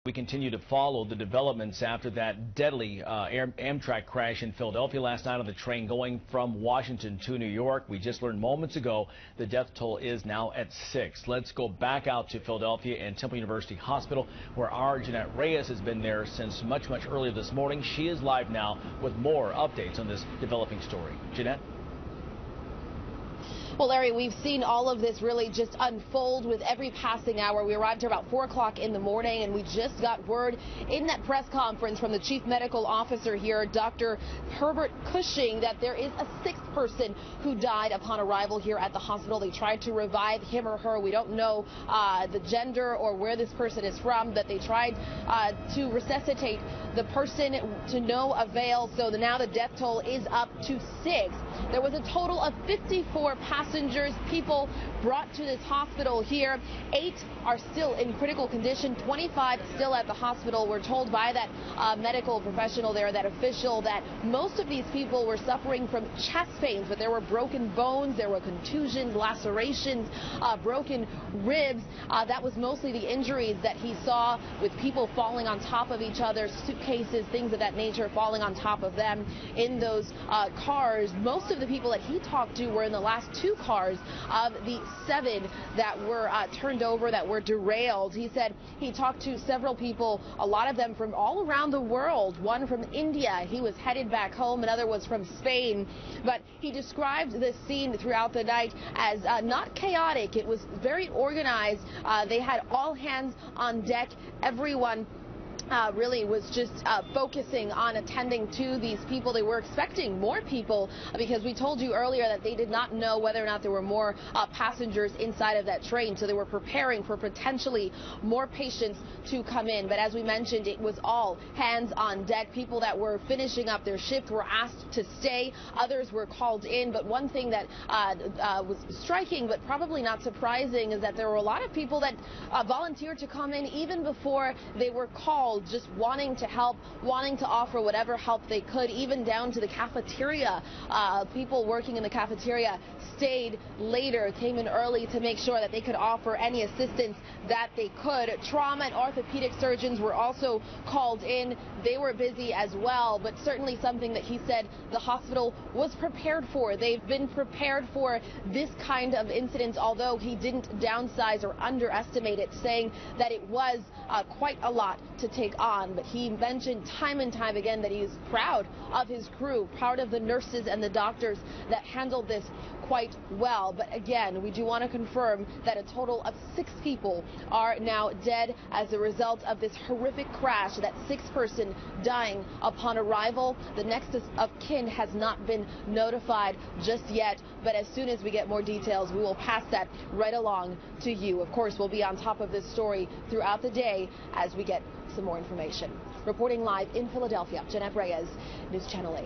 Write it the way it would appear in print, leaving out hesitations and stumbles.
We continue to follow the developments after that deadly Amtrak crash in Philadelphia last night on the train going from Washington to New York. We just learned moments ago the death toll is now at 6. Let's go back out to Philadelphia and Temple University Hospital, where our Jeanette Reyes has been there since much earlier this morning. She is live now with more updates on this developing story. Jeanette? Well, Larry, we've seen all of this really just unfold with every passing hour. We arrived here about 4 o'clock in the morning, and we just got word in that press conference from the chief medical officer here, Dr. Herbert Cushing, that there is a 6th person who died upon arrival here at the hospital. They tried to revive him or her. We don't know the gender or where this person is from, but they tried to resuscitate the person to no avail. So now the death toll is up to 6. There was a total of 54 passengers, people brought to this hospital here. 8 are still in critical condition, 25 still at the hospital. We're told by that medical professional there, that official, that most of these people were suffering from chest pains, but there were broken bones, there were contusions, lacerations, broken ribs. That was mostly the injuries that he saw, with people falling on top of each other, suitcases, things of that nature falling on top of them in those cars. Most of the people that he talked to were in the last 2 cars of the 7 that were turned over, that were derailed. He said he talked to several people, a lot of them from all around the world. One from India, he was headed back home. Another was from Spain. But he described the scene throughout the night as not chaotic. It was very organized. They had all hands on deck. Everyone really was just focusing on attending to these people. They were expecting more people, because we told you earlier that they did not know whether or not there were more passengers inside of that train. So they were preparing for potentially more patients to come in. But as we mentioned, it was all hands on deck. People that were finishing up their shift were asked to stay. Others were called in. But one thing that was striking, but probably not surprising, is that there were a lot of people that volunteered to come in even before they were called, just wanting to help, wanting to offer whatever help they could, even down to the cafeteria. People working in the cafeteria stayed later, came in early to make sure that they could offer any assistance that they could. Trauma and orthopedic surgeons were also called in. They were busy as well, but certainly something that he said the hospital was prepared for. They've been prepared for this kind of incident, although he didn't downsize or underestimate it, saying that it was quite a lot to take on. But he mentioned time and time again that he is proud of his crew, proud of the nurses and the doctors that handled this quite well. But again, we do want to confirm that a total of 6 people are now dead as a result of this horrific crash, that 6th person dying upon arrival. The next of kin has not been notified just yet, but as soon as we get more details, we will pass that right along to you. Of course, we'll be on top of this story throughout the day as we get some more information. Reporting live in Philadelphia, Jeanette Reyes, News Channel 8.